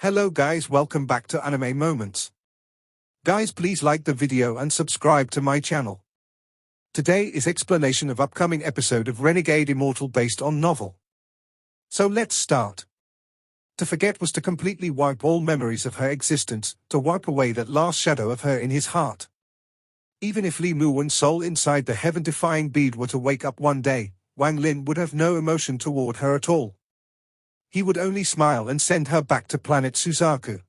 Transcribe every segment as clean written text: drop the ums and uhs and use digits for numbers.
Hello guys, welcome back to Anime Moments. Guys, please like the video and subscribe to my channel. Today is explanation of upcoming episode of Renegade Immortal based on novel. So let's start. To forget was to completely wipe all memories of her existence, to wipe away that last shadow of her in his heart. Even if Lee Moo-won's soul inside the heaven-defying bead were to wake up one day, Wang Lin would have no emotion toward her at all. He would only smile and send her back to planet Suzaku.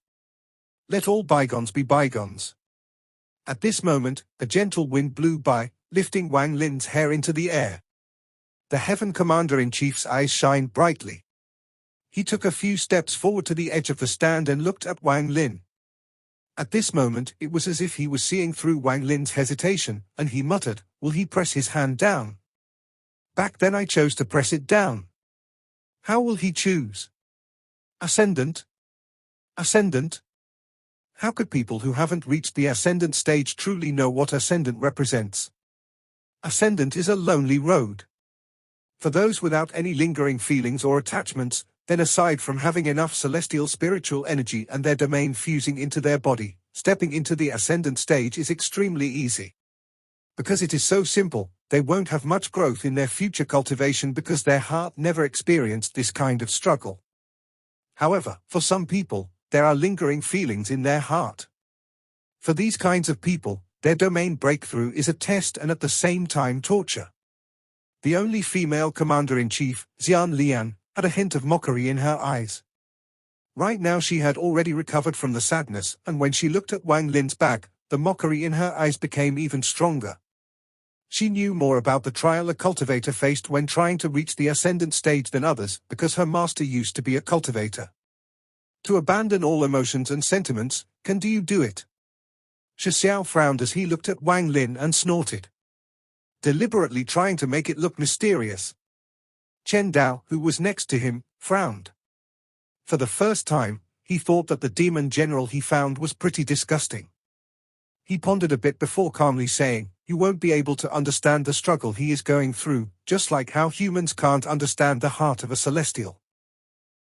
Let all bygones be bygones. At this moment, a gentle wind blew by, lifting Wang Lin's hair into the air. The Heaven Commander-in-Chief's eyes shined brightly. He took a few steps forward to the edge of the stand and looked at Wang Lin. At this moment, it was as if he was seeing through Wang Lin's hesitation, and he muttered, "Will he press his hand down? Back then I chose to press it down. How will he choose? Ascendant? Ascendant? How could people who haven't reached the ascendant stage truly know what ascendant represents? Ascendant is a lonely road. For those without any lingering feelings or attachments, then aside from having enough celestial spiritual energy and their domain fusing into their body, stepping into the ascendant stage is extremely easy. Because it is so simple, they won't have much growth in their future cultivation because their heart never experienced this kind of struggle. However, for some people, there are lingering feelings in their heart. For these kinds of people, their domain breakthrough is a test and at the same time torture. The only female commander-in-chief, Xian Lian, had a hint of mockery in her eyes. Right now she had already recovered from the sadness, and when she looked at Wang Lin's back, the mockery in her eyes became even stronger. She knew more about the trial a cultivator faced when trying to reach the ascendant stage than others, because her master used to be a cultivator. To abandon all emotions and sentiments, do you do it? Shi Xiao frowned as he looked at Wang Lin and snorted, deliberately trying to make it look mysterious. Chen Dao, who was next to him, frowned. For the first time, he thought that the demon general he found was pretty disgusting. He pondered a bit before calmly saying, "You won't be able to understand the struggle he is going through, just like how humans can't understand the heart of a celestial."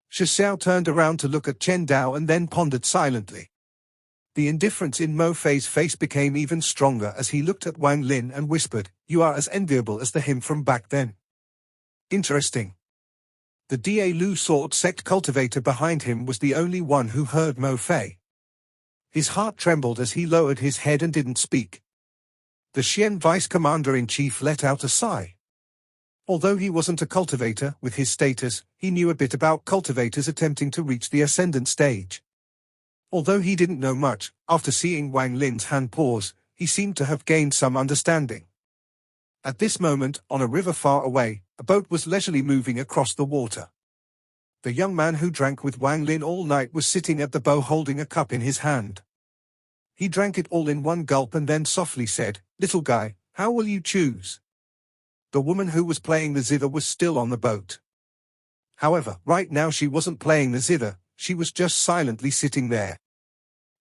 Shi Xiao turned around to look at Chen Dao and then pondered silently. The indifference in Mo Fei's face became even stronger as he looked at Wang Lin and whispered, "You are as enviable as the him from back then." Interesting. The Da Lu Sword Sect cultivator behind him was the only one who heard Mo Fei. His heart trembled as he lowered his head and didn't speak. The Xian Vice Commander-in-Chief let out a sigh. Although he wasn't a cultivator with his status, he knew a bit about cultivators attempting to reach the ascendant stage. Although he didn't know much, after seeing Wang Lin's hand pause, he seemed to have gained some understanding. At this moment, on a river far away, a boat was leisurely moving across the water. The young man who drank with Wang Lin all night was sitting at the bow holding a cup in his hand. He drank it all in one gulp and then softly said, "Little guy, how will you choose?" The woman who was playing the zither was still on the boat. However, right now she wasn't playing the zither, she was just silently sitting there.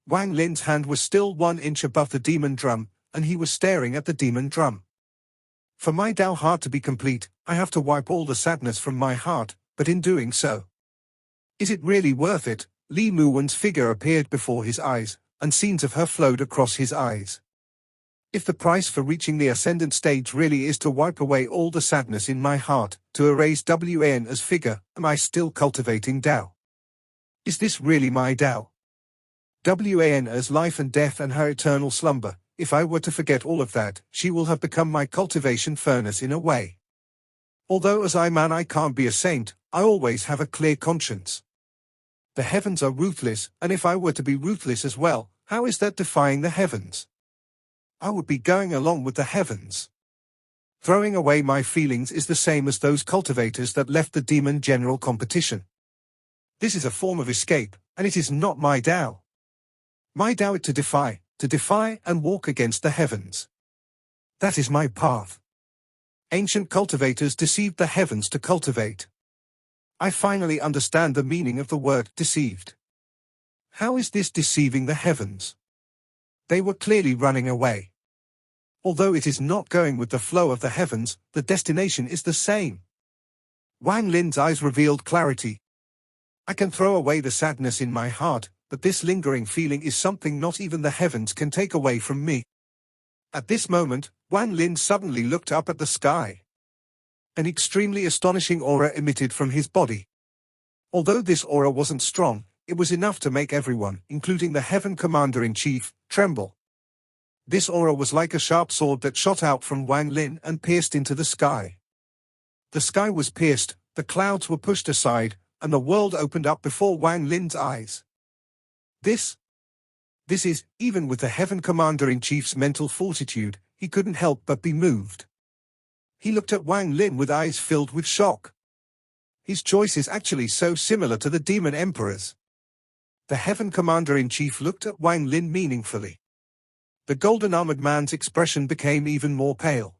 Wang Lin's hand was still 1 inch above the demon drum, and he was staring at the demon drum. For my Dao heart to be complete, I have to wipe all the sadness from my heart, but in doing so, is it really worth it? Lee Moo-won's figure appeared before his eyes, and scenes of her flowed across his eyes. If the price for reaching the ascendant stage really is to wipe away all the sadness in my heart, to erase Wan as figure, am I still cultivating Dao? Is this really my Dao? Wan as life and death and her eternal slumber, if I were to forget all of that, she will have become my cultivation furnace in a way. Although as I can't be a saint, I always have a clear conscience. The heavens are ruthless, and if I were to be ruthless as well, how is that defying the heavens? I would be going along with the heavens. Throwing away my feelings is the same as those cultivators that left the demon general competition. This is a form of escape, and it is not my Dao. My Dao is to defy and walk against the heavens. That is my path. Ancient cultivators deceived the heavens to cultivate. I finally understand the meaning of the word deceived. How is this deceiving the heavens? They were clearly running away. Although it is not going with the flow of the heavens, the destination is the same. Wang Lin's eyes revealed clarity. I can throw away the sadness in my heart, but this lingering feeling is something not even the heavens can take away from me. At this moment, Wang Lin suddenly looked up at the sky. An extremely astonishing aura emitted from his body. Although this aura wasn't strong, it was enough to make everyone, including the Heaven Commander-in-Chief, tremble. This aura was like a sharp sword that shot out from Wang Lin and pierced into the sky. The sky was pierced, the clouds were pushed aside, and the world opened up before Wang Lin's eyes. This is, even with the Heaven Commander-in-Chief's mental fortitude, he couldn't help but be moved. He looked at Wang Lin with eyes filled with shock. His choice is actually so similar to the Demon Emperor's. The Heaven Commander-in-Chief looked at Wang Lin meaningfully. The golden-armored man's expression became even more pale.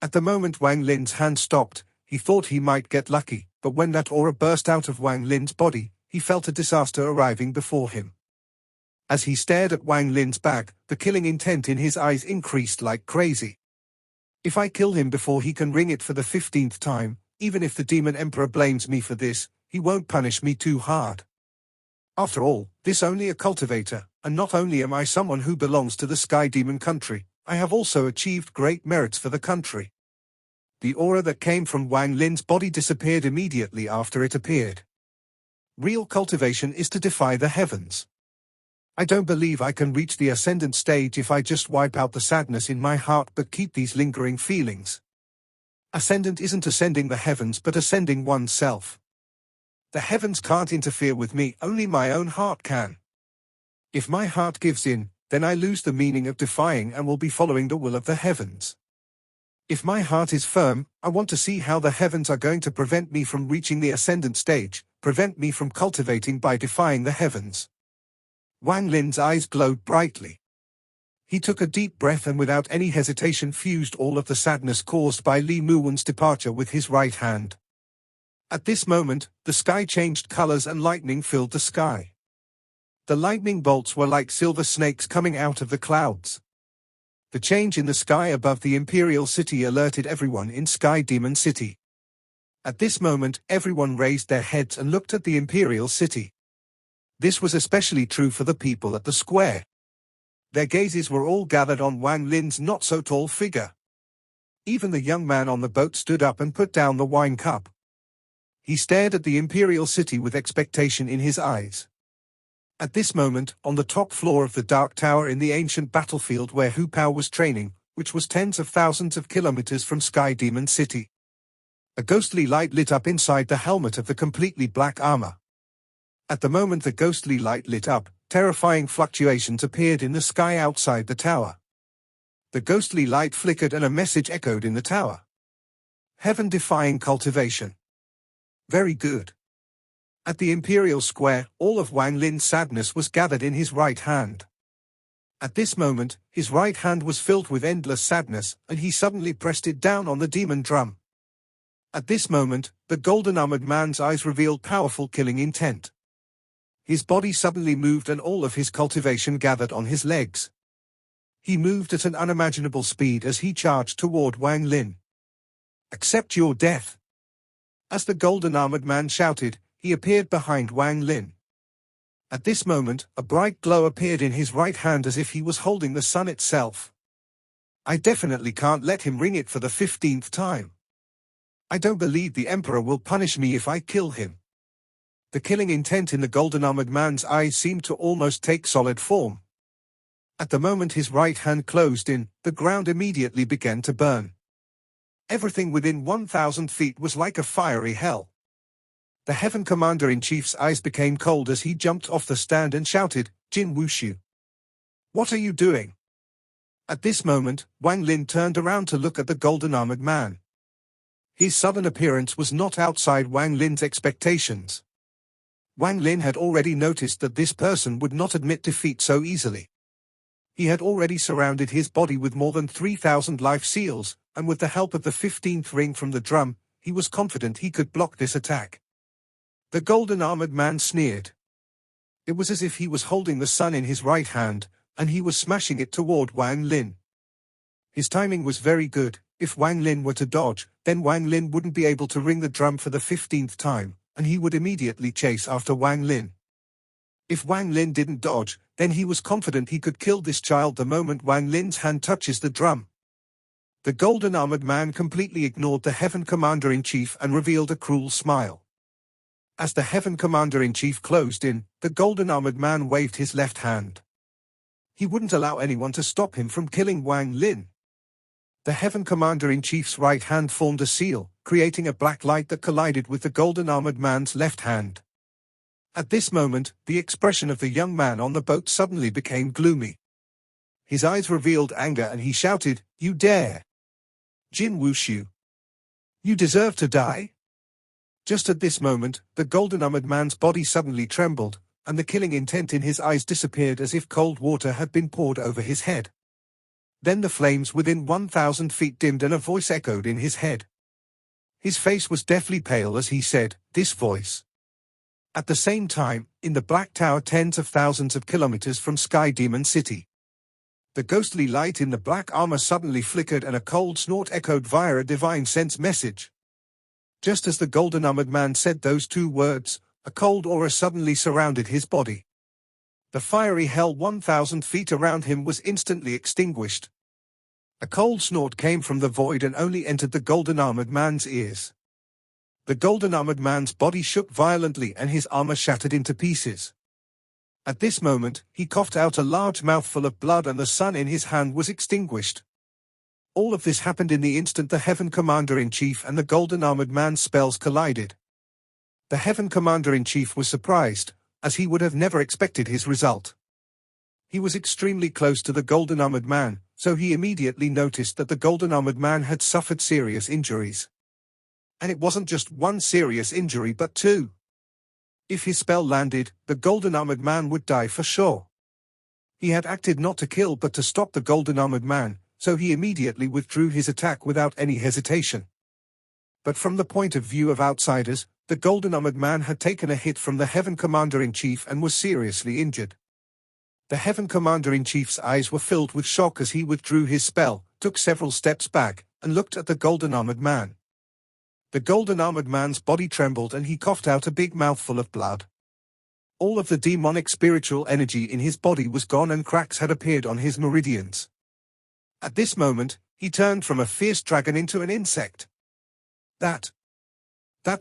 At the moment Wang Lin's hand stopped, he thought he might get lucky, but when that aura burst out of Wang Lin's body, he felt a disaster arriving before him. As he stared at Wang Lin's back, the killing intent in his eyes increased like crazy. If I kill him before he can ring it for the 15th time, even if the Demon Emperor blames me for this, he won't punish me too hard. After all, this only a cultivator, and not only am I someone who belongs to the Sky Demon country, I have also achieved great merits for the country. The aura that came from Wang Lin's body disappeared immediately after it appeared. Real cultivation is to defy the heavens. I don't believe I can reach the ascendant stage if I just wipe out the sadness in my heart but keep these lingering feelings. Ascendant isn't ascending the heavens but ascending oneself. The heavens can't interfere with me, only my own heart can. If my heart gives in, then I lose the meaning of defying and will be following the will of the heavens. If my heart is firm, I want to see how the heavens are going to prevent me from reaching the ascendant stage, prevent me from cultivating by defying the heavens. Wang Lin's eyes glowed brightly. He took a deep breath and without any hesitation fused all of the sadness caused by Li Muwen's departure with his right hand. At this moment, the sky changed colors and lightning filled the sky. The lightning bolts were like silver snakes coming out of the clouds. The change in the sky above the Imperial City alerted everyone in Sky Demon City. At this moment, everyone raised their heads and looked at the Imperial City. This was especially true for the people at the square. Their gazes were all gathered on Wang Lin's not-so-tall figure. Even the young man on the boat stood up and put down the wine cup. He stared at the Imperial City with expectation in his eyes. At this moment, on the top floor of the Dark Tower in the ancient battlefield where Hu Pao was training, which was tens of thousands of kilometers from Sky Demon City, a ghostly light lit up inside the helmet of the completely black armor. At the moment the ghostly light lit up, terrifying fluctuations appeared in the sky outside the tower. The ghostly light flickered and a message echoed in the tower. Heaven-defying cultivation. Very good. At the Imperial Square, all of Wang Lin's sadness was gathered in his right hand. At this moment, his right hand was filled with endless sadness, and he suddenly pressed it down on the demon drum. At this moment, the golden-armored man's eyes revealed powerful killing intent. His body suddenly moved and all of his cultivation gathered on his legs. He moved at an unimaginable speed as he charged toward Wang Lin. Accept your death. As the golden-armored man shouted, he appeared behind Wang Lin. At this moment, a bright glow appeared in his right hand as if he was holding the sun itself. I definitely can't let him ring it for the 15th time. I don't believe the Emperor will punish me if I kill him. The killing intent in the golden-armored man's eyes seemed to almost take solid form. At the moment his right hand closed in, the ground immediately began to burn. Everything within 1,000 feet was like a fiery hell. The Heaven Commander-in-Chief's eyes became cold as he jumped off the stand and shouted, "Jin Wushu! What are you doing?" At this moment, Wang Lin turned around to look at the golden-armored man. His sudden appearance was not outside Wang Lin's expectations. Wang Lin had already noticed that this person would not admit defeat so easily. He had already surrounded his body with more than 3,000 life seals, and with the help of the 15th ring from the drum, he was confident he could block this attack. The golden-armored man sneered. It was as if he was holding the sun in his right hand, and he was smashing it toward Wang Lin. His timing was very good. If Wang Lin were to dodge, then Wang Lin wouldn't be able to ring the drum for the 15th time, and he would immediately chase after Wang Lin. If Wang Lin didn't dodge, then he was confident he could kill this child the moment Wang Lin's hand touches the drum. The golden armored man completely ignored the Heaven Commander-in-Chief and revealed a cruel smile. As the Heaven Commander-in-Chief closed in, the golden armored man waved his left hand. He wouldn't allow anyone to stop him from killing Wang Lin. The Heaven Commander-in-Chief's right hand formed a seal, creating a black light that collided with the golden armored man's left hand. At this moment, the expression of the young man on the boat suddenly became gloomy. His eyes revealed anger and he shouted, "You dare! Jin Wushu! You deserve to die!" Just at this moment, the golden armored man's body suddenly trembled, and the killing intent in his eyes disappeared as if cold water had been poured over his head. Then the flames within 1,000 feet dimmed and a voice echoed in his head. His face was deathly pale as he said, "This voice." At the same time, in the Black Tower tens of thousands of kilometers from Sky Demon City, the ghostly light in the black armor suddenly flickered and a cold snort echoed via a divine sense message. Just as the golden armored man said those two words, a cold aura suddenly surrounded his body. The fiery hell 1,000 feet around him was instantly extinguished. A cold snort came from the void and only entered the golden armored man's ears. The golden armored man's body shook violently and his armor shattered into pieces. At this moment, he coughed out a large mouthful of blood and the sun in his hand was extinguished. All of this happened in the instant the Heaven Commander-in-Chief and the golden armored man's spells collided. The Heaven Commander-in-Chief was surprised, as he would have never expected his result. He was extremely close to the golden armored man, so he immediately noticed that the golden armored man had suffered serious injuries. And it wasn't just one serious injury but two. If his spell landed, the golden armored man would die for sure. He had acted not to kill but to stop the golden armored man, so he immediately withdrew his attack without any hesitation. But from the point of view of outsiders, the golden armored man had taken a hit from the Heaven Commander-in-Chief and was seriously injured. The Heaven Commander-in-Chief's eyes were filled with shock as he withdrew his spell, took several steps back, and looked at the golden armored man. The golden armored man's body trembled and he coughed out a big mouthful of blood. All of the demonic spiritual energy in his body was gone and cracks had appeared on his meridians. At this moment, he turned from a fierce dragon into an insect. That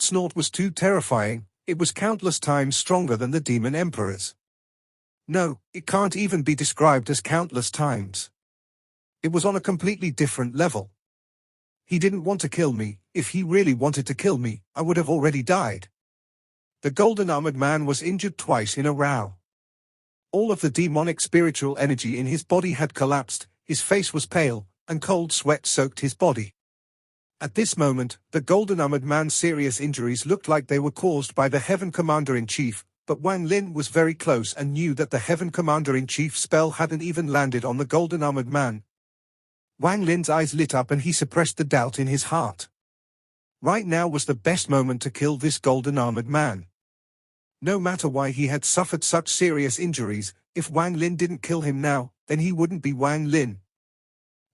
snort was too terrifying, it was countless times stronger than the demon emperor's. No, it can't even be described as countless times. It was on a completely different level. He didn't want to kill me. If he really wanted to kill me, I would have already died. The golden armored man was injured twice in a row. All of the demonic spiritual energy in his body had collapsed, his face was pale, and cold sweat soaked his body. At this moment, the golden armored man's serious injuries looked like they were caused by the Heaven Commander-in-Chief, but Wang Lin was very close and knew that the Heaven Commander-in-Chief's spell hadn't even landed on the golden armored man. Wang Lin's eyes lit up and he suppressed the doubt in his heart. Right now was the best moment to kill this golden armored man. No matter why he had suffered such serious injuries, if Wang Lin didn't kill him now, then he wouldn't be Wang Lin.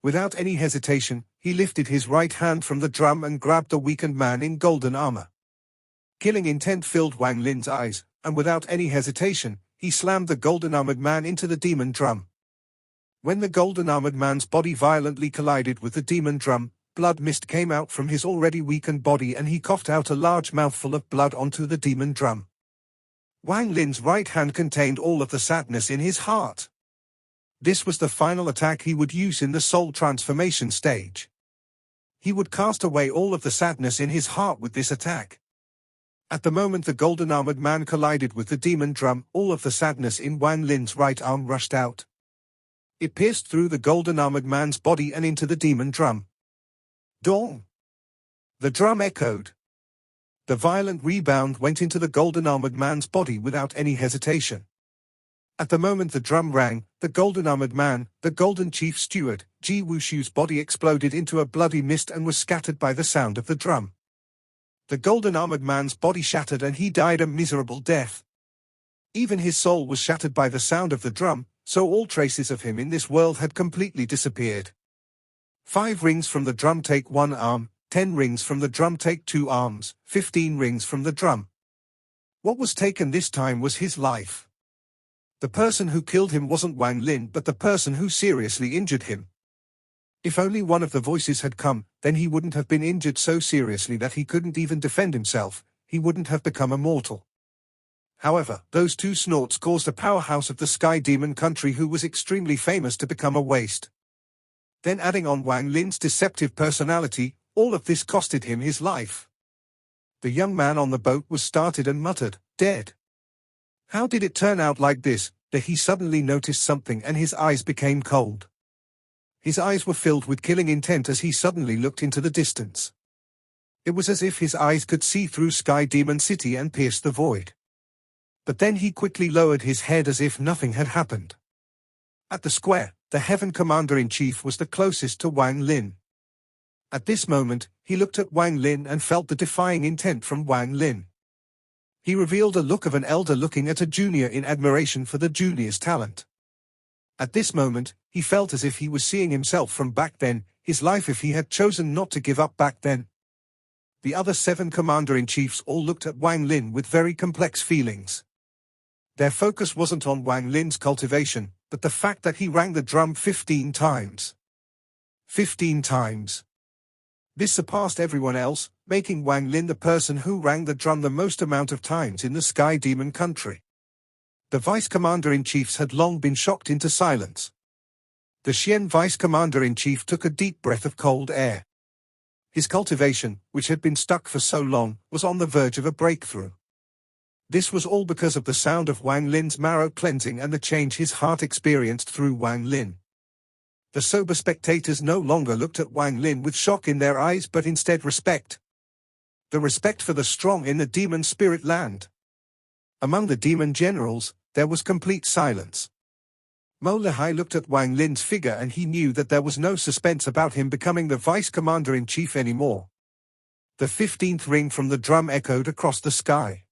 Without any hesitation, he lifted his right hand from the drum and grabbed the weakened man in golden armor. Killing intent filled Wang Lin's eyes, and without any hesitation, he slammed the golden armored man into the demon drum. When the golden armored man's body violently collided with the demon drum, blood mist came out from his already weakened body and he coughed out a large mouthful of blood onto the demon drum. Wang Lin's right hand contained all of the sadness in his heart. This was the final attack he would use in the soul transformation stage. He would cast away all of the sadness in his heart with this attack. At the moment the golden armored man collided with the demon drum, all of the sadness in Wang Lin's right arm rushed out. It pierced through the golden armored man's body and into the demon drum. Dong! The drum echoed. The violent rebound went into the golden armored man's body without any hesitation. At the moment the drum rang, the golden armored man, the golden chief steward, Ji Wushu's body exploded into a bloody mist and was scattered by the sound of the drum. The golden armored man's body shattered and he died a miserable death. Even his soul was shattered by the sound of the drum, so all traces of him in this world had completely disappeared. 5 rings from the drum take 1 arm, 10 rings from the drum take 2 arms, 15 rings from the drum. What was taken this time was his life. The person who killed him wasn't Wang Lin but the person who seriously injured him. If only one of the voices had come, then he wouldn't have been injured so seriously that he couldn't even defend himself, he wouldn't have become immortal. However, those two snorts caused a powerhouse of the Sky Demon country who was extremely famous to become a waste. Then adding on Wang Lin's deceptive personality, all of this costed him his life. The young man on the boat was startled and muttered, "Dead. How did it turn out like this?" Then he suddenly noticed something and his eyes became cold. His eyes were filled with killing intent as he suddenly looked into the distance. It was as if his eyes could see through Sky Demon City and pierce the void. But then he quickly lowered his head as if nothing had happened. At the square, the Heaven Commander-in-Chief was the closest to Wang Lin. At this moment, he looked at Wang Lin and felt the defying intent from Wang Lin. He revealed a look of an elder looking at a junior in admiration for the junior's talent. At this moment, he felt as if he was seeing himself from back then, his life if he had chosen not to give up back then. The other 7 commander-in-chiefs all looked at Wang Lin with very complex feelings. Their focus wasn't on Wang Lin's cultivation, but the fact that he rang the drum 15 times. 15 times. This surpassed everyone else, making Wang Lin the person who rang the drum the most amount of times in the Sky Demon country. The Vice Commander-in-Chiefs had long been shocked into silence. The Xian Vice Commander-in-Chief took a deep breath of cold air. His cultivation, which had been stuck for so long, was on the verge of a breakthrough. This was all because of the sound of Wang Lin's marrow cleansing and the change his heart experienced through Wang Lin. The sober spectators no longer looked at Wang Lin with shock in their eyes but instead respect. The respect for the strong in the demon spirit land. Among the demon generals, there was complete silence. Mo Lehai looked at Wang Lin's figure and he knew that there was no suspense about him becoming the Vice Commander-in-Chief anymore. The 15th ring from the drum echoed across the sky.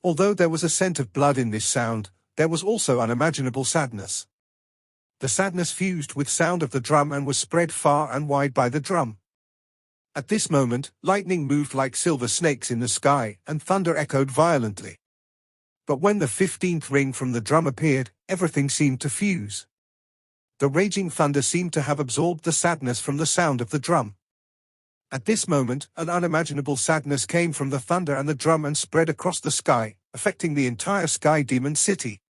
Although there was a scent of blood in this sound, there was also unimaginable sadness. The sadness fused with sound of the drum and was spread far and wide by the drum. At this moment, lightning moved like silver snakes in the sky and thunder echoed violently. But when the 15th ring from the drum appeared, everything seemed to fuse. The raging thunder seemed to have absorbed the sadness from the sound of the drum. At this moment, an unimaginable sadness came from the thunder and the drum and spread across the sky, affecting the entire Sky Demon City.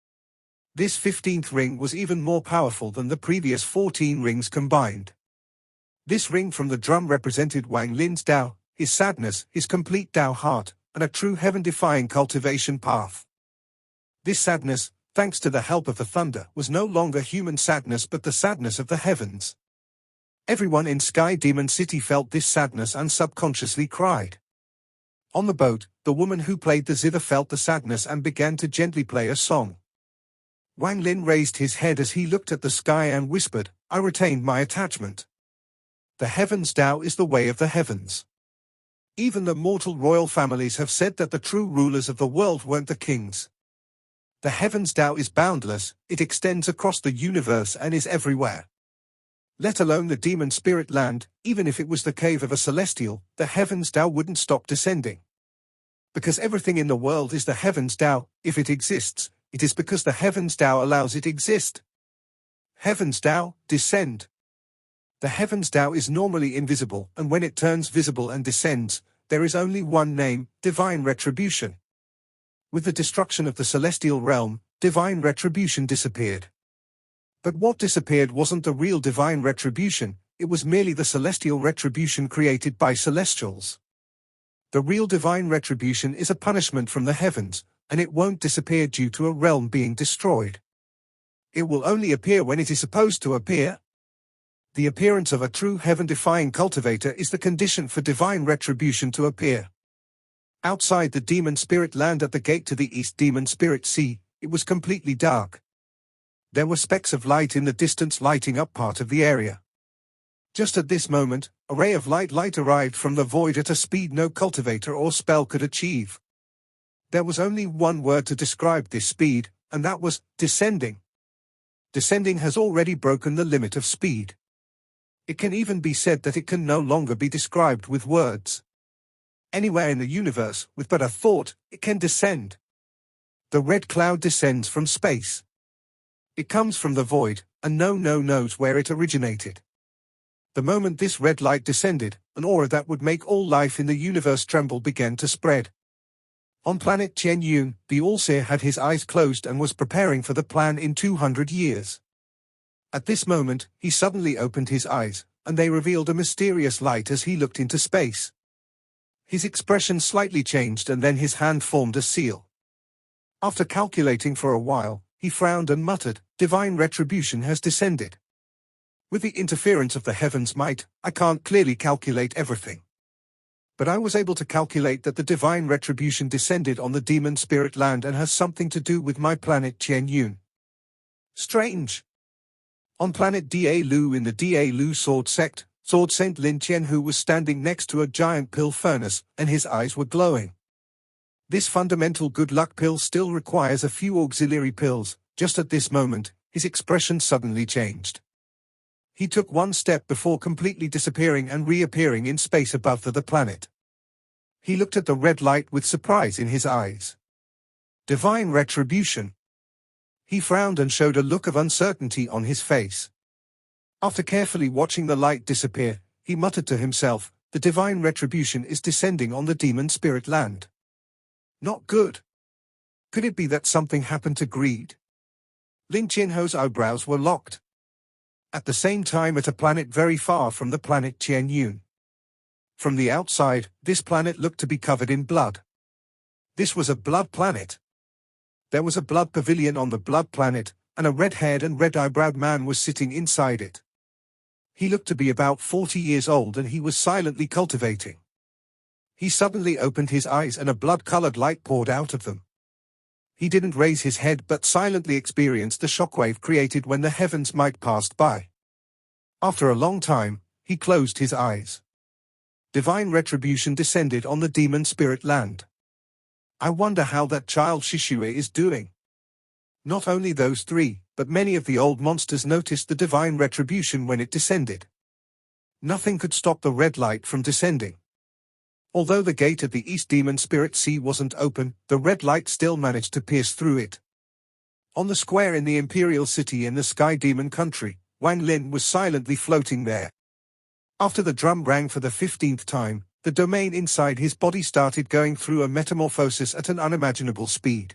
This 15th ring was even more powerful than the previous 14 rings combined. This ring from the drum represented Wang Lin's Tao, his sadness, his complete Tao heart, and a true heaven-defying cultivation path. This sadness, thanks to the help of the thunder, was no longer human sadness but the sadness of the heavens. Everyone in Sky Demon City felt this sadness and subconsciously cried. On the boat, the woman who played the zither felt the sadness and began to gently play a song. Wang Lin raised his head as he looked at the sky and whispered, "I retained my attachment. The heavens Tao is the way of the heavens." Even the mortal royal families have said that the true rulers of the world weren't the kings. The heavens Tao is boundless, it extends across the universe and is everywhere. Let alone the demon spirit land, even if it was the cave of a celestial, the heavens Tao wouldn't stop descending. Because everything in the world is the heavens Tao, if it exists, it is because the heavens Tao allows it exist. Heavens Tao, descend. The heavens Tao is normally invisible, and when it turns visible and descends, there is only one name, divine retribution. With the destruction of the celestial realm, divine retribution disappeared. But what disappeared wasn't the real divine retribution, it was merely the celestial retribution created by celestials. The real divine retribution is a punishment from the heavens, and it won't disappear due to a realm being destroyed. It will only appear when it is supposed to appear. The appearance of a true heaven-defying cultivator is the condition for divine retribution to appear. Outside the demon spirit land at the gate to the East Demon Spirit Sea, it was completely dark. There were specks of light in the distance lighting up part of the area. Just at this moment, a ray of light arrived from the void at a speed no cultivator or spell could achieve. There was only one word to describe this speed, and that was descending. Descending has already broken the limit of speed. It can even be said that it can no longer be described with words. Anywhere in the universe, with but a thought, it can descend. The red cloud descends from space. It comes from the void, and no knows where it originated. The moment this red light descended, an aura that would make all life in the universe tremble began to spread. On planet Tianyun, the All-Seer had his eyes closed and was preparing for the plan in 200 years. At this moment, he suddenly opened his eyes, and they revealed a mysterious light as he looked into space. His expression slightly changed and then his hand formed a seal. After calculating for a while, he frowned and muttered, "Divine retribution has descended. With the interference of the heavens' might, I can't clearly calculate everything. But I was able to calculate that the divine retribution descended on the demon spirit land and has something to do with my planet Tianyun. Strange." On planet Da Lu in the Da Lu Sword Sect, Sword Saint Lin Qianhu was standing next to a giant pill furnace, and his eyes were glowing. This fundamental good luck pill still requires a few auxiliary pills. Just at this moment, his expression suddenly changed. He took one step before completely disappearing and reappearing in space above the planet. He looked at the red light with surprise in his eyes. Divine retribution. He frowned and showed a look of uncertainty on his face. After carefully watching the light disappear, he muttered to himself, "The divine retribution is descending on the demon spirit land. Not good. Could it be that something happened to greed?" Lin Qianhu's eyebrows were locked. At the same time at a planet very far from the planet Tianyun. From the outside, this planet looked to be covered in blood. This was a blood planet. There was a blood pavilion on the blood planet, and a red-haired and red-eyebrowed man was sitting inside it. He looked to be about 40 years old and he was silently cultivating. He suddenly opened his eyes and a blood-colored light poured out of them. He didn't raise his head but silently experienced the shockwave created when the heavens' might passed by. After a long time, he closed his eyes. Divine retribution descended on the demon spirit land. I wonder how that child Shishue is doing. Not only those three, but many of the old monsters noticed the divine retribution when it descended. Nothing could stop the red light from descending. Although the gate at the East Demon Spirit Sea wasn't open, the red light still managed to pierce through it. On the square in the Imperial City in the Sky Demon Country, Wang Lin was silently floating there. After the drum rang for the 15th time, the domain inside his body started going through a metamorphosis at an unimaginable speed.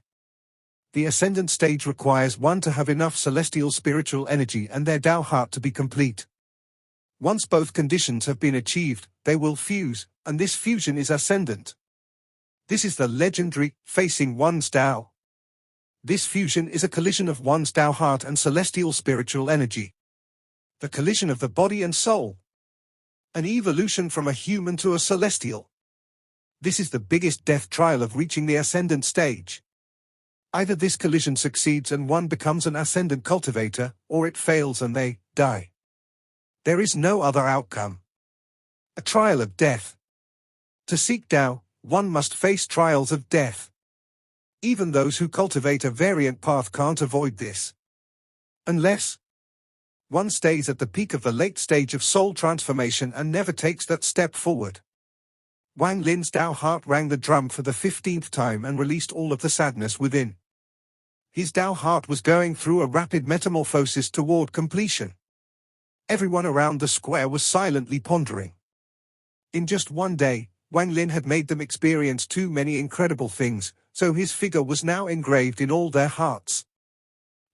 The ascendant stage requires one to have enough celestial spiritual energy and their Tao heart to be complete. Once both conditions have been achieved, they will fuse, and this fusion is ascendant. This is the legendary, facing one's Tao. This fusion is a collision of one's Tao heart and celestial spiritual energy. The collision of the body and soul. An evolution from a human to a celestial. This is the biggest death trial of reaching the ascendant stage. Either this collision succeeds and one becomes an ascendant cultivator, or it fails and they die. There is no other outcome. A trial of death. To seek Tao, one must face trials of death. Even those who cultivate a variant path can't avoid this. Unless one stays at the peak of the late stage of soul transformation and never takes that step forward. Wang Lin's Tao heart rang the drum for the 15th time and released all of the sadness within. His Tao heart was going through a rapid metamorphosis toward completion. Everyone around the square was silently pondering. In just one day, Wang Lin had made them experience too many incredible things, so his figure was now engraved in all their hearts.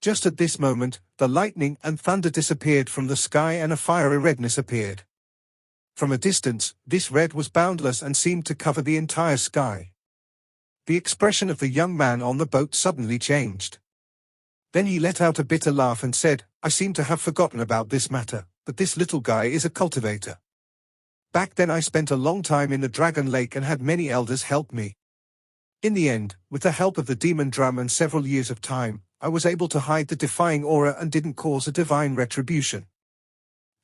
Just at this moment, the lightning and thunder disappeared from the sky and a fiery redness appeared. From a distance, this red was boundless and seemed to cover the entire sky. The expression of the young man on the boat suddenly changed. Then he let out a bitter laugh and said, "I seem to have forgotten about this matter, but this little guy is a cultivator. Back then I spent a long time in the Dragon Lake and had many elders help me. In the end, with the help of the demon drum and several years of time, I was able to hide the defying aura and didn't cause a divine retribution.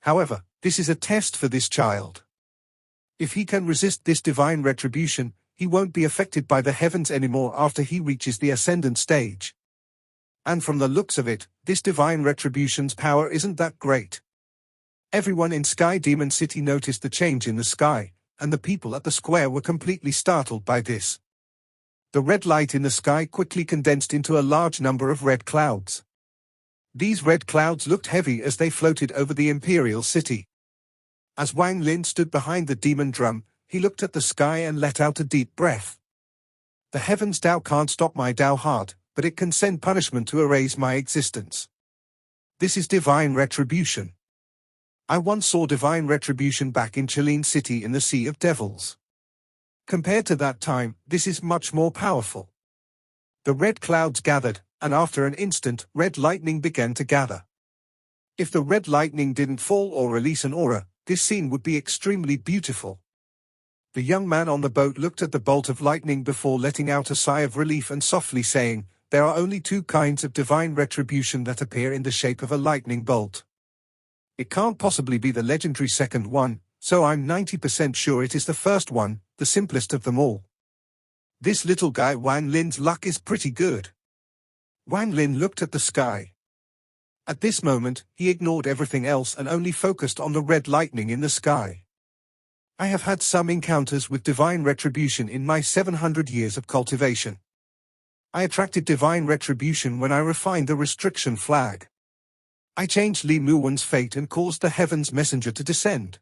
However, this is a test for this child. If he can resist this divine retribution, he won't be affected by the heavens anymore after he reaches the ascendant stage. And from the looks of it, this divine retribution's power isn't that great." Everyone in Sky Demon City noticed the change in the sky, and the people at the square were completely startled by this. The red light in the sky quickly condensed into a large number of red clouds. These red clouds looked heavy as they floated over the imperial city. As Wang Lin stood behind the demon drum, he looked at the sky and let out a deep breath. The heavens Tao can't stop my Tao heart, but it can send punishment to erase my existence. This is divine retribution. I once saw divine retribution back in Chilean City in the Sea of Devils. Compared to that time, this is much more powerful. The red clouds gathered, and after an instant, red lightning began to gather. If the red lightning didn't fall or release an aura, this scene would be extremely beautiful. The young man on the boat looked at the bolt of lightning before letting out a sigh of relief and softly saying, "There are only two kinds of divine retribution that appear in the shape of a lightning bolt. It can't possibly be the legendary second one, so I'm 90% sure it is the first one, the simplest of them all. This little guy Wang Lin's luck is pretty good." Wang Lin looked at the sky. At this moment, he ignored everything else and only focused on the red lightning in the sky. I have had some encounters with divine retribution in my 700 years of cultivation. I attracted divine retribution when I refined the restriction flag. I changed Li Muwen's fate and caused the heavens messenger to descend.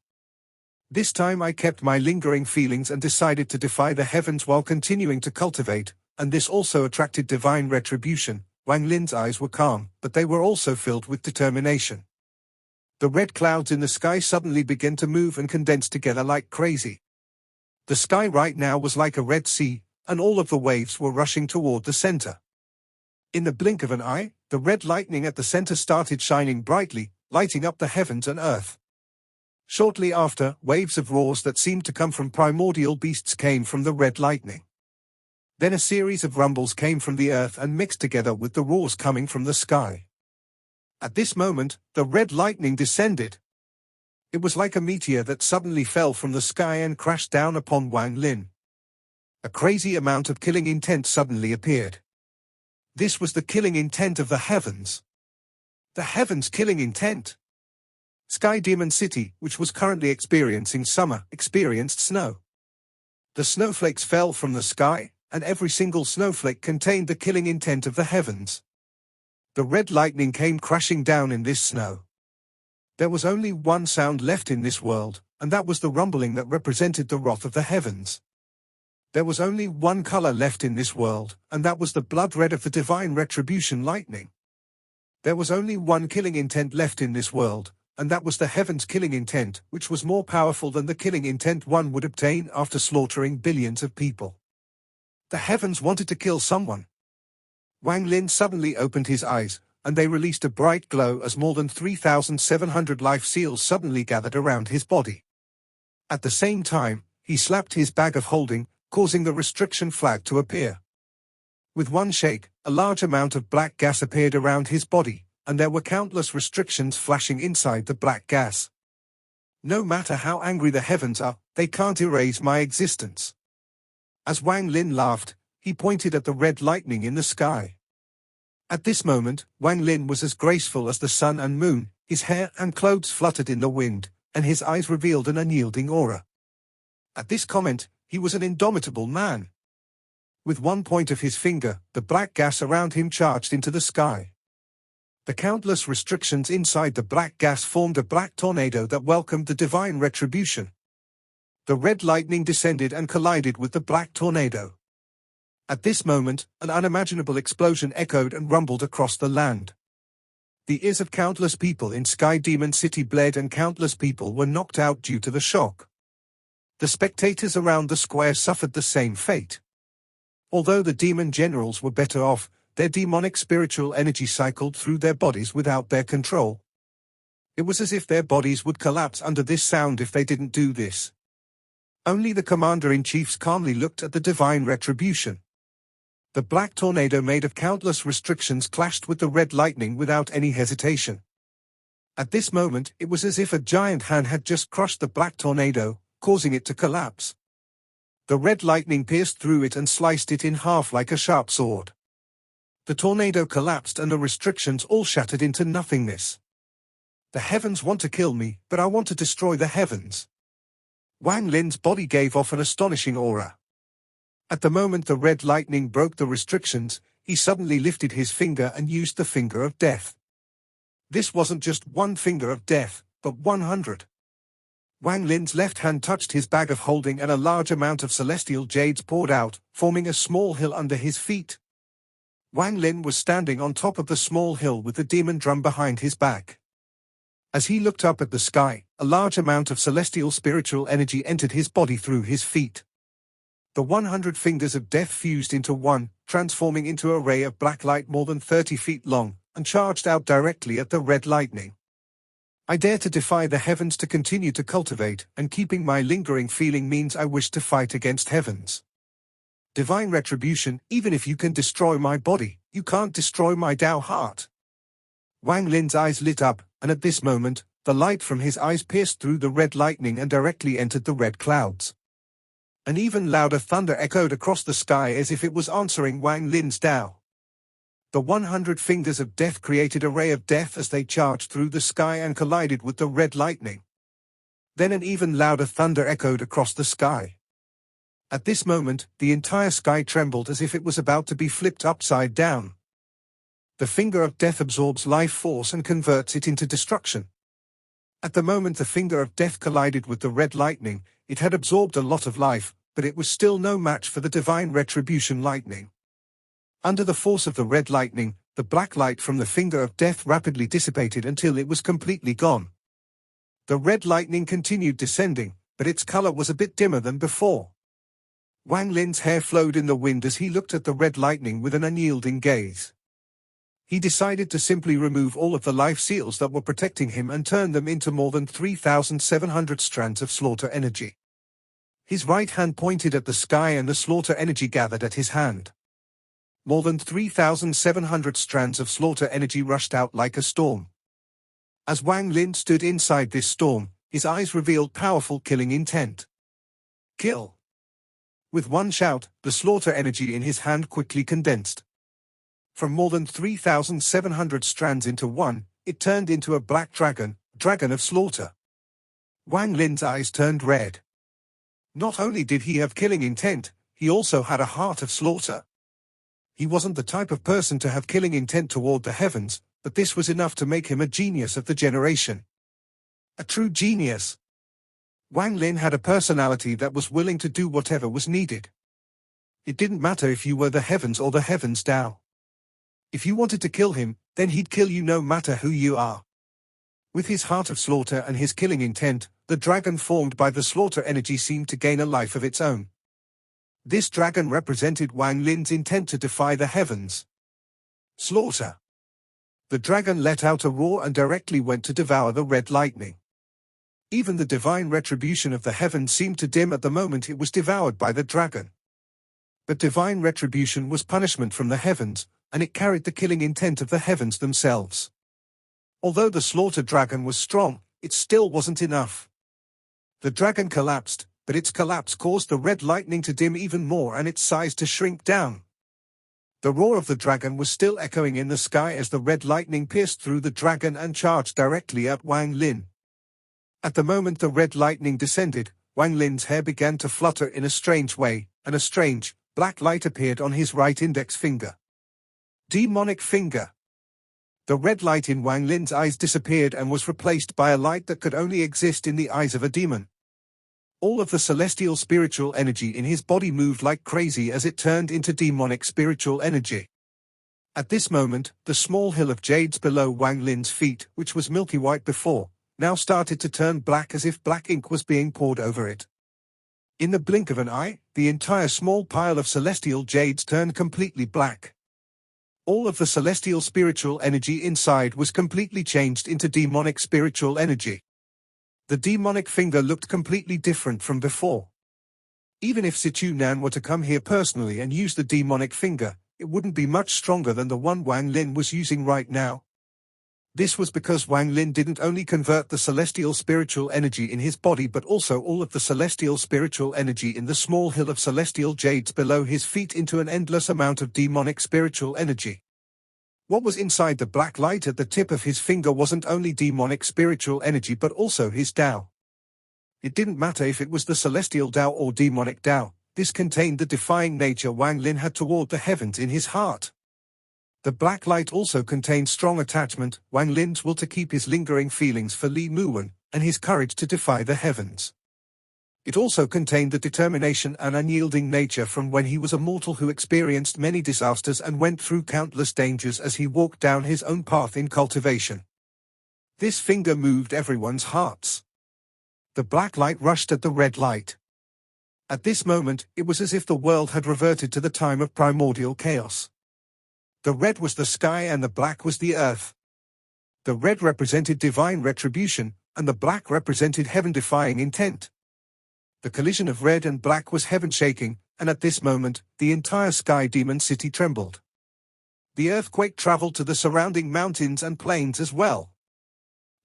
This time I kept my lingering feelings and decided to defy the heavens while continuing to cultivate, and this also attracted divine retribution. Wang Lin's eyes were calm, but they were also filled with determination. The red clouds in the sky suddenly began to move and condense together like crazy. The sky right now was like a red sea, and all of the waves were rushing toward the center. In the blink of an eye, the red lightning at the center started shining brightly, lighting up the heavens and earth. Shortly after, waves of roars that seemed to come from primordial beasts came from the red lightning. Then a series of rumbles came from the earth and mixed together with the roars coming from the sky. At this moment, the red lightning descended. It was like a meteor that suddenly fell from the sky and crashed down upon Wang Lin. A crazy amount of killing intent suddenly appeared. This was the killing intent of the heavens. The heavens' killing intent. Sky Demon City, which was currently experiencing summer, experienced snow. The snowflakes fell from the sky, and every single snowflake contained the killing intent of the heavens. The red lightning came crashing down in this snow. There was only one sound left in this world, and that was the rumbling that represented the wrath of the heavens. There was only one color left in this world, and that was the blood red of the divine retribution lightning. There was only one killing intent left in this world, and that was the heavens' killing intent, which was more powerful than the killing intent one would obtain after slaughtering billions of people. The heavens wanted to kill someone. Wang Lin suddenly opened his eyes, and they released a bright glow as more than 3,700 life seals suddenly gathered around his body. At the same time, he slapped his bag of holding, causing the restriction flag to appear. With one shake, a large amount of black gas appeared around his body, and there were countless restrictions flashing inside the black gas. No matter how angry the heavens are, they can't erase my existence. As Wang Lin laughed, he pointed at the red lightning in the sky. At this moment, Wang Lin was as graceful as the sun and moon, his hair and clothes fluttered in the wind, and his eyes revealed an unyielding aura. At this comment, he was an indomitable man. With one point of his finger, the black gas around him charged into the sky. The countless restrictions inside the black gas formed a black tornado that welcomed the divine retribution. The red lightning descended and collided with the black tornado. At this moment, an unimaginable explosion echoed and rumbled across the land. The ears of countless people in Sky Demon City bled and countless people were knocked out due to the shock. The spectators around the square suffered the same fate. Although the demon generals were better off, their demonic spiritual energy cycled through their bodies without their control. It was as if their bodies would collapse under this sound if they didn't do this. Only the commander-in-chiefs calmly looked at the divine retribution. The black tornado made of countless restrictions clashed with the red lightning without any hesitation. At this moment, it was as if a giant hand had just crushed the black tornado, causing it to collapse. The red lightning pierced through it and sliced it in half like a sharp sword. The tornado collapsed and the restrictions all shattered into nothingness. The heavens want to kill me, but I want to destroy the heavens. Wang Lin's body gave off an astonishing aura. At the moment the red lightning broke the restrictions, he suddenly lifted his finger and used the finger of death. This wasn't just one finger of death, but 100. Wang Lin's left hand touched his bag of holding and a large amount of celestial jades poured out, forming a small hill under his feet. Wang Lin was standing on top of the small hill with the demon drum behind his back. As he looked up at the sky, a large amount of celestial spiritual energy entered his body through his feet. The 100 fingers of death fused into one, transforming into a ray of black light more than 30 feet long, and charged out directly at the red lightning. I dare to defy the heavens to continue to cultivate, and keeping my lingering feeling means I wish to fight against heavens. Divine retribution, even if you can destroy my body, you can't destroy my Tao heart. Wang Lin's eyes lit up, and at this moment, the light from his eyes pierced through the red lightning and directly entered the red clouds. An even louder thunder echoed across the sky as if it was answering Wang Lin's Tao. The 100 fingers of death created a ray of death as they charged through the sky and collided with the red lightning. Then an even louder thunder echoed across the sky. At this moment, the entire sky trembled as if it was about to be flipped upside down. The finger of death absorbs life force and converts it into destruction. At the moment the finger of death collided with the red lightning, it had absorbed a lot of life, but it was still no match for the divine retribution lightning. Under the force of the red lightning, the black light from the finger of death rapidly dissipated until it was completely gone. The red lightning continued descending, but its color was a bit dimmer than before. Wang Lin's hair flowed in the wind as he looked at the red lightning with an unyielding gaze. He decided to simply remove all of the life seals that were protecting him and turn them into more than 3,700 strands of slaughter energy. His right hand pointed at the sky and the slaughter energy gathered at his hand. More than 3,700 strands of slaughter energy rushed out like a storm. As Wang Lin stood inside this storm, his eyes revealed powerful killing intent. Kill! With one shout, the slaughter energy in his hand quickly condensed. From more than 3,700 strands into one, it turned into a black dragon, dragon of slaughter. Wang Lin's eyes turned red. Not only did he have killing intent, he also had a heart of slaughter. He wasn't the type of person to have killing intent toward the heavens, but this was enough to make him a genius of the generation. A true genius. Wang Lin had a personality that was willing to do whatever was needed. It didn't matter if you were the heavens or the heavens Tao. If you wanted to kill him, then he'd kill you no matter who you are. With his heart of slaughter and his killing intent, the dragon formed by the slaughter energy seemed to gain a life of its own. This dragon represented Wang Lin's intent to defy the heavens. Slaughter. The dragon let out a roar and directly went to devour the red lightning. Even the divine retribution of the heavens seemed to dim at the moment it was devoured by the dragon. But divine retribution was punishment from the heavens, and it carried the killing intent of the heavens themselves. Although the slaughter dragon was strong, it still wasn't enough. The dragon collapsed, but its collapse caused the red lightning to dim even more and its size to shrink down. The roar of the dragon was still echoing in the sky as the red lightning pierced through the dragon and charged directly at Wang Lin. At the moment the red lightning descended, Wang Lin's hair began to flutter in a strange way, and a strange, black light appeared on his right index finger. Demonic finger. The red light in Wang Lin's eyes disappeared and was replaced by a light that could only exist in the eyes of a demon. All of the celestial spiritual energy in his body moved like crazy as it turned into demonic spiritual energy. At this moment, the small hill of jades below Wang Lin's feet, which was milky white before, now started to turn black as if black ink was being poured over it. In the blink of an eye, the entire small pile of celestial jades turned completely black. All of the celestial spiritual energy inside was completely changed into demonic spiritual energy. The demonic finger looked completely different from before. Even if Situ Nan were to come here personally and use the demonic finger, it wouldn't be much stronger than the one Wang Lin was using right now. This was because Wang Lin didn't only convert the celestial spiritual energy in his body but also all of the celestial spiritual energy in the small hill of celestial jades below his feet into an endless amount of demonic spiritual energy. What was inside the black light at the tip of his finger wasn't only demonic spiritual energy but also his Tao. It didn't matter if it was the celestial Tao or demonic Tao, this contained the defying nature Wang Lin had toward the heavens in his heart. The black light also contained strong attachment, Wang Lin's will to keep his lingering feelings for Li Muwen, and his courage to defy the heavens. It also contained the determination and unyielding nature from when he was a mortal who experienced many disasters and went through countless dangers as he walked down his own path in cultivation. This finger moved everyone's hearts. The black light rushed at the red light. At this moment, it was as if the world had reverted to the time of primordial chaos. The red was the sky and the black was the earth. The red represented divine retribution, and the black represented heaven-defying intent. The collision of red and black was heaven-shaking, and at this moment, the entire Sky Demon City trembled. The earthquake traveled to the surrounding mountains and plains as well.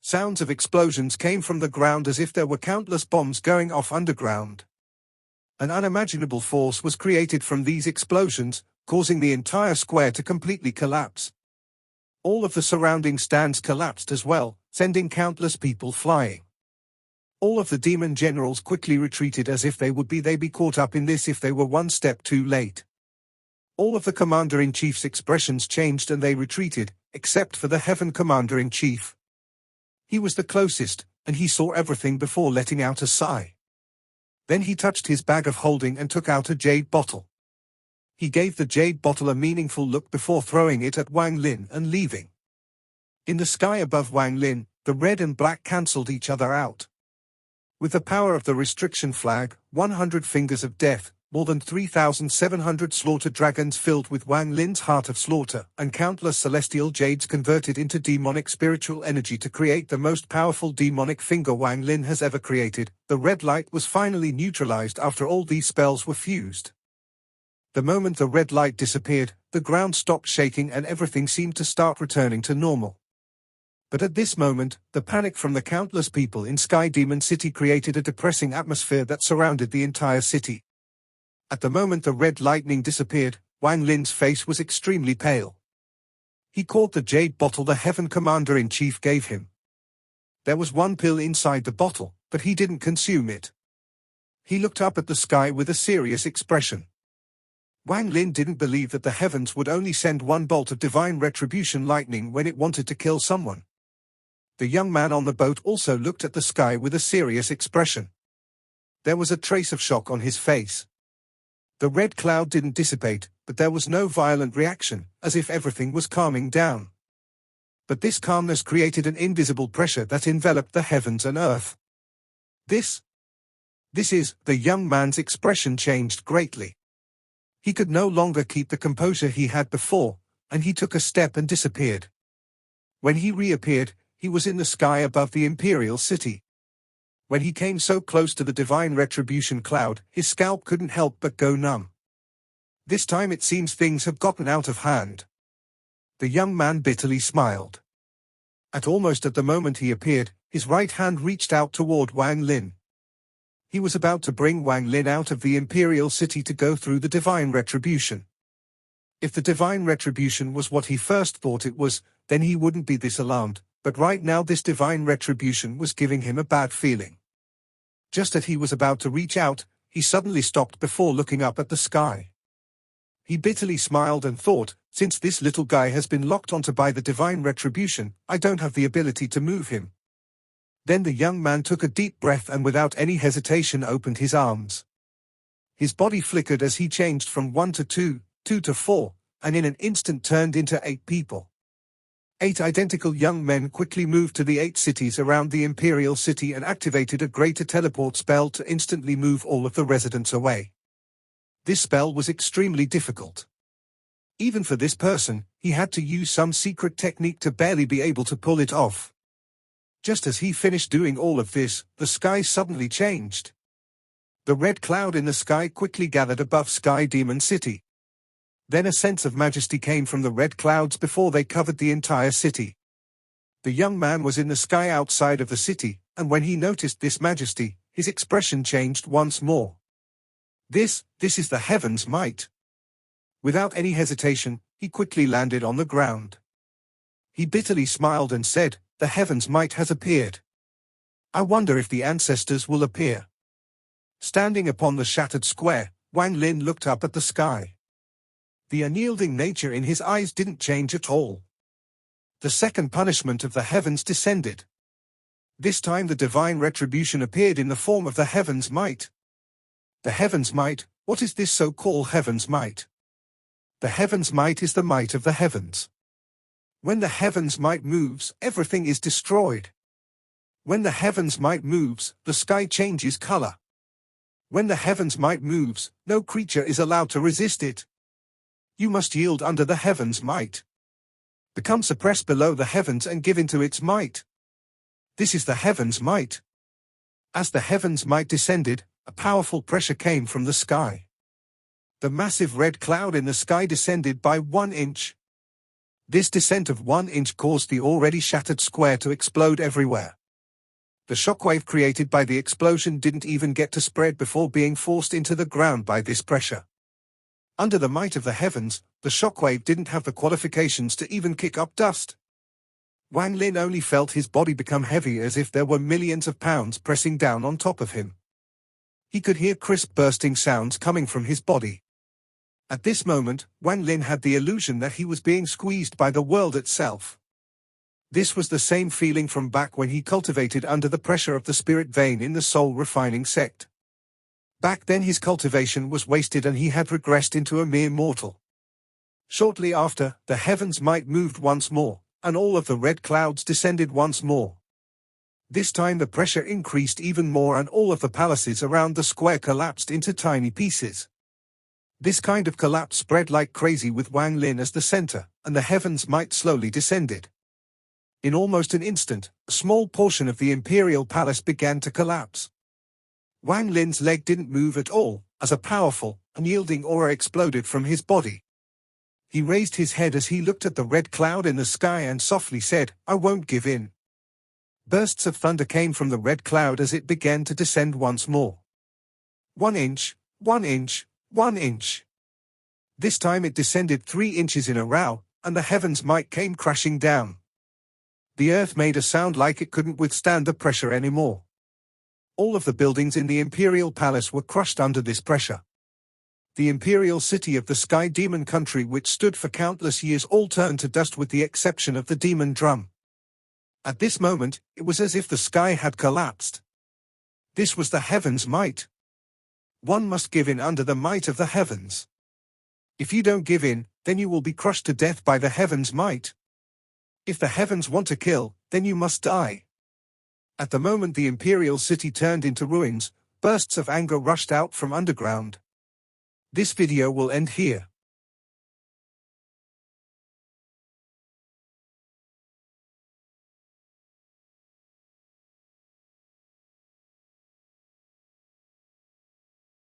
Sounds of explosions came from the ground as if there were countless bombs going off underground. An unimaginable force was created from these explosions, causing the entire square to completely collapse. All of the surrounding stands collapsed as well, sending countless people flying. All of the demon generals quickly retreated as if they would be caught up in this if they were one step too late. All of the commander-in-chief's expressions changed and they retreated, except for the heaven commander-in-chief. He was the closest, and he saw everything before letting out a sigh. Then he touched his bag of holding and took out a jade bottle. He gave the jade bottle a meaningful look before throwing it at Wang Lin and leaving. In the sky above Wang Lin, the red and black cancelled each other out. With the power of the restriction flag, 100 fingers of death, more than 3,700 slaughtered dragons filled with Wang Lin's heart of slaughter, and countless celestial jades converted into demonic spiritual energy to create the most powerful demonic finger Wang Lin has ever created, the red light was finally neutralized after all these spells were fused. The moment the red light disappeared, the ground stopped shaking and everything seemed to start returning to normal. But at this moment, the panic from the countless people in Sky Demon City created a depressing atmosphere that surrounded the entire city. At the moment the red lightning disappeared, Wang Lin's face was extremely pale. He caught the jade bottle the Heaven Commander-in-Chief gave him. There was one pill inside the bottle, but he didn't consume it. He looked up at the sky with a serious expression. Wang Lin didn't believe that the heavens would only send one bolt of divine retribution lightning when it wanted to kill someone. The young man on the boat also looked at the sky with a serious expression. There was a trace of shock on his face. The red cloud didn't dissipate, but there was no violent reaction, as if everything was calming down. But this calmness created an invisible pressure that enveloped the heavens and earth. The young man's expression changed greatly. He could no longer keep the composure he had before, and he took a step and disappeared. When he reappeared, he was in the sky above the imperial city. When he came so close to the divine retribution cloud, his scalp couldn't help but go numb. This time it seems things have gotten out of hand. The young man bitterly smiled. Almost at the moment he appeared, his right hand reached out toward Wang Lin. He was about to bring Wang Lin out of the imperial city to go through the divine retribution. If the divine retribution was what he first thought it was, then he wouldn't be this alarmed, but right now this divine retribution was giving him a bad feeling. Just as he was about to reach out, he suddenly stopped before looking up at the sky. He bitterly smiled and thought, since this little guy has been locked onto by the divine retribution, I don't have the ability to move him. Then the young man took a deep breath and without any hesitation opened his arms. His body flickered as he changed from 1 to 2, 2 to 4, and in an instant turned into 8 people. 8 identical young men quickly moved to the 8 cities around the imperial city and activated a greater teleport spell to instantly move all of the residents away. This spell was extremely difficult. Even for this person, he had to use some secret technique to barely be able to pull it off. Just as he finished doing all of this, the sky suddenly changed. The red cloud in the sky quickly gathered above Sky Demon City. Then a sense of majesty came from the red clouds before they covered the entire city. The young man was in the sky outside of the city, and when he noticed this majesty, his expression changed once more. This is the heaven's might. Without any hesitation, he quickly landed on the ground. He bitterly smiled and said, "The heaven's might has appeared." I wonder if the ancestors will appear. Standing upon the shattered square, Wang Lin looked up at the sky. The unyielding nature in his eyes didn't change at all. The second punishment of the heavens descended. This time the divine retribution appeared in the form of the heaven's might. The heaven's might, what is this so-called heaven's might? The heaven's might is the might of the heavens. When the heaven's might moves, everything is destroyed. When the heaven's might moves, the sky changes color. When the heaven's might moves, no creature is allowed to resist it. You must yield under the heaven's might. Become suppressed below the heavens and give into its might. This is the heaven's might. As the heaven's might descended, a powerful pressure came from the sky. The massive red cloud in the sky descended by 1 inch. This descent of 1 inch caused the already shattered square to explode everywhere. The shockwave created by the explosion didn't even get to spread before being forced into the ground by this pressure. Under the might of the heavens, the shockwave didn't have the qualifications to even kick up dust. Wang Lin only felt his body become heavy as if there were millions of pounds pressing down on top of him. He could hear crisp bursting sounds coming from his body. At this moment, Wang Lin had the illusion that he was being squeezed by the world itself. This was the same feeling from back when he cultivated under the pressure of the spirit vein in the soul-refining sect. Back then his cultivation was wasted and he had regressed into a mere mortal. Shortly after, the heaven's might moved once more, and all of the red clouds descended once more. This time the pressure increased even more and all of the palaces around the square collapsed into tiny pieces. This kind of collapse spread like crazy with Wang Lin as the center, and the heaven's might slowly descended. In almost an instant, a small portion of the imperial palace began to collapse. Wang Lin's leg didn't move at all, as a powerful, unyielding aura exploded from his body. He raised his head as he looked at the red cloud in the sky and softly said, "I won't give in." Bursts of thunder came from the red cloud as it began to descend once more. 1 inch, 1 inch, 1 inch. This time it descended 3 inches in a row, and the heavens might came crashing down. The earth made a sound like it couldn't withstand the pressure anymore. All of the buildings in the imperial palace were crushed under this pressure. The imperial city of the Sky Demon country, which stood for countless years, all turned to dust with the exception of the demon drum. At this moment, it was as if the sky had collapsed. This was the heaven's might. One must give in under the might of the heavens. If you don't give in, then you will be crushed to death by the heaven's might. If the heavens want to kill, then you must die. At the moment the imperial city turned into ruins, bursts of anger rushed out from underground. This video will end here.